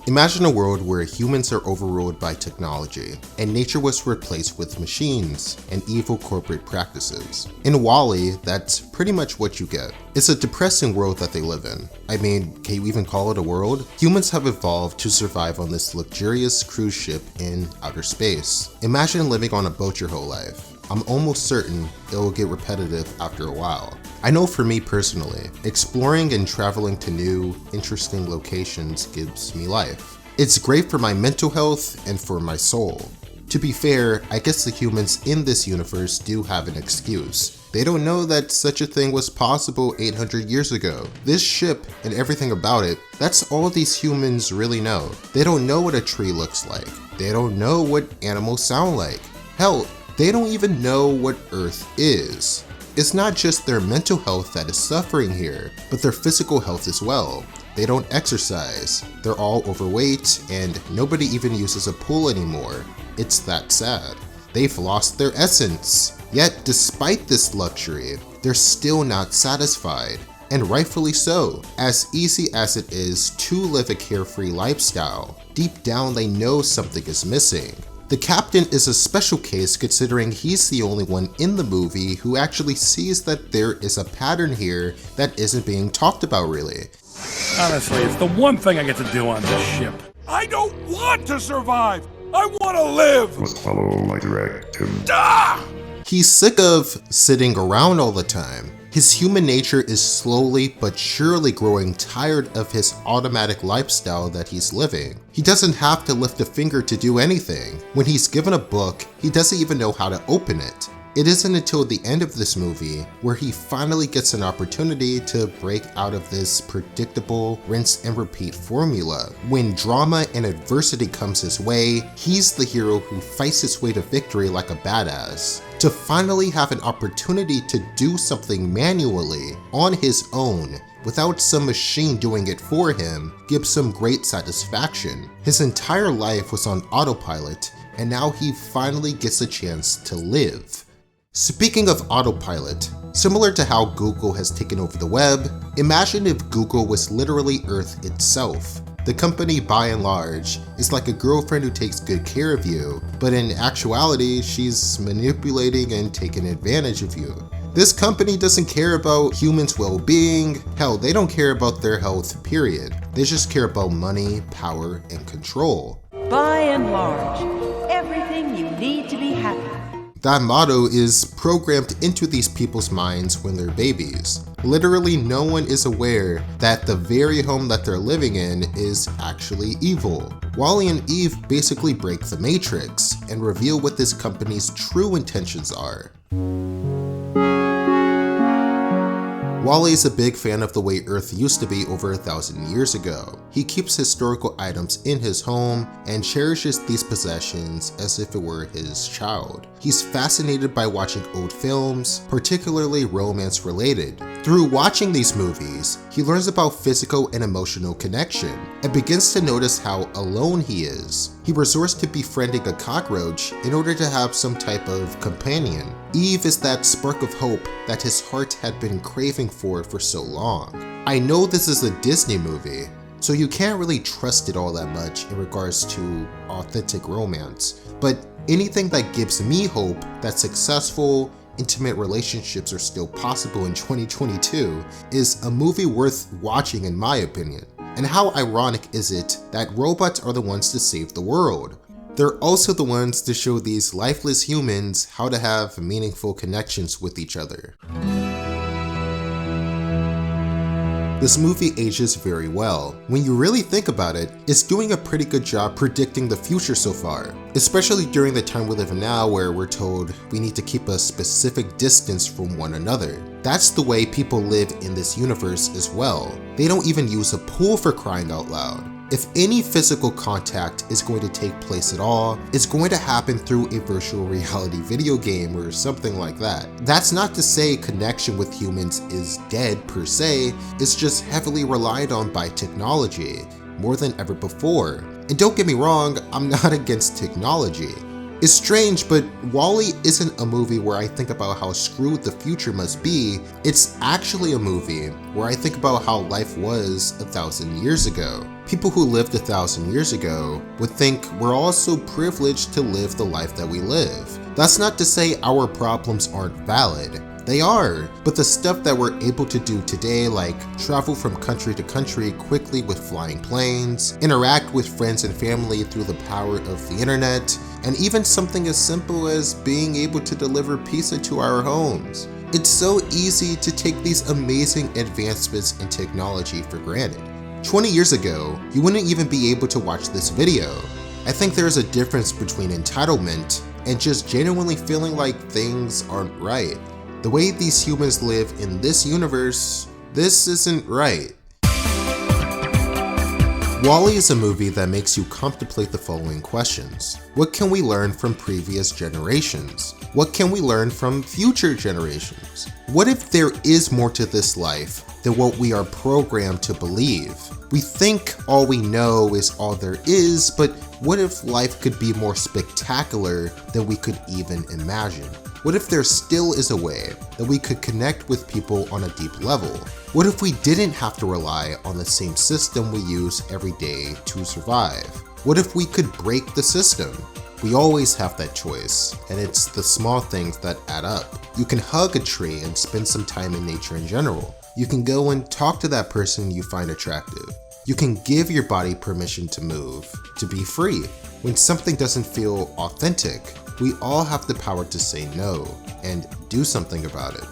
Imagine a world where humans are overruled by technology, and nature was replaced with machines and evil corporate practices. In Wall-E, that's pretty much what you get. It's a depressing world that they live in. I mean, can you even call it a world? Humans have evolved to survive on this luxurious cruise ship in outer space. Imagine living on a boat your whole life. I'm almost certain it will get repetitive after a while. I know for me personally, exploring and traveling to new, interesting locations gives me life. It's great for my mental health and for my soul. To be fair, I guess the humans in this universe do have an excuse. They don't know that such a thing was possible 800 years ago. This ship and everything about it, that's all these humans really know. They don't know what a tree looks like. They don't know what animals sound like. Hell, they don't even know what Earth is. It's not just their mental health that is suffering here, but their physical health as well. They don't exercise, they're all overweight, and nobody even uses a pool anymore. It's that sad. They've lost their essence. Yet, despite this luxury, they're still not satisfied. And rightfully so. As easy as it is to live a carefree lifestyle, deep down they know something is missing. The captain is a special case considering he's the only one in the movie who actually sees that there is a pattern here that isn't being talked about really. Honestly, it's the one thing I get to do on this ship. I don't want to survive! I want to live! Must follow my directive. Ah! He's sick of sitting around all the time. His human nature is slowly but surely growing tired of his automatic lifestyle that he's living. He doesn't have to lift a finger to do anything. When he's given a book, he doesn't even know how to open it. It isn't until the end of this movie where he finally gets an opportunity to break out of this predictable rinse and repeat formula. When drama and adversity comes his way, he's the hero who fights his way to victory like a badass. To finally have an opportunity to do something manually on his own without some machine doing it for him gives him great satisfaction. His entire life was on autopilot, and now he finally gets a chance to live. Speaking of autopilot, similar to how Google has taken over the web, imagine if Google was literally Earth itself. The company, by and large, is like a girlfriend who takes good care of you, but in actuality, she's manipulating and taking advantage of you. This company doesn't care about humans' well-being. Hell, they don't care about their health, period. They just care about money, power, and control. By and large, everything you need to be happy. That motto is programmed into these people's minds when they're babies. Literally no one is aware that the very home that they're living in is actually evil. Wall-E and Eve basically break the matrix and reveal what this company's true intentions are. Wall-E is a big fan of the way Earth used to be over 1,000 years ago. He keeps historical items in his home and cherishes these possessions as if it were his child. He's fascinated by watching old films, particularly romance related. Through watching these movies, he learns about physical and emotional connection and begins to notice how alone he is. He resorts to befriending a cockroach in order to have some type of companion. Eve is that spark of hope that his heart had been craving for so long. I know this is a Disney movie, so you can't really trust it all that much in regards to authentic romance, but anything that gives me hope that successful, intimate relationships are still possible in 2022 is a movie worth watching in my opinion. And how ironic is it that robots are the ones to save the world? They're also the ones to show these lifeless humans how to have meaningful connections with each other. This movie ages very well. When you really think about it, it's doing a pretty good job predicting the future so far, especially during the time we live in now where we're told we need to keep a specific distance from one another. That's the way people live in this universe as well. They don't even use a pool for crying out loud. If any physical contact is going to take place at all, it's going to happen through a virtual reality video game or something like that. That's not to say connection with humans is dead per se, it's just heavily relied on by technology, more than ever before. And don't get me wrong, I'm not against technology. It's strange, but WALL-E isn't a movie where I think about how screwed the future must be. It's actually a movie where I think about how life was 1,000 years ago. People who lived 1,000 years ago would think we're all so privileged to live the life that we live. That's not to say our problems aren't valid. They are, but the stuff that we're able to do today, like travel from country to country quickly with flying planes, interact with friends and family through the power of the internet, and even something as simple as being able to deliver pizza to our homes. It's so easy to take these amazing advancements in technology for granted. 20 years ago, you wouldn't even be able to watch this video. I think there's a difference between entitlement and just genuinely feeling like things aren't right. The way these humans live in this universe, this isn't right. WALL-E is a movie that makes you contemplate the following questions. What can we learn from previous generations? What can we learn from future generations? What if there is more to this life than what we are programmed to believe? We think all we know is all there is, but what if life could be more spectacular than we could even imagine? What if there still is a way that we could connect with people on a deep level? What if we didn't have to rely on the same system we use every day to survive? What if we could break the system? We always have that choice, and it's the small things that add up. You can hug a tree and spend some time in nature in general. You can go and talk to that person you find attractive. You can give your body permission to move, to be free. When something doesn't feel authentic, we all have the power to say no and do something about it.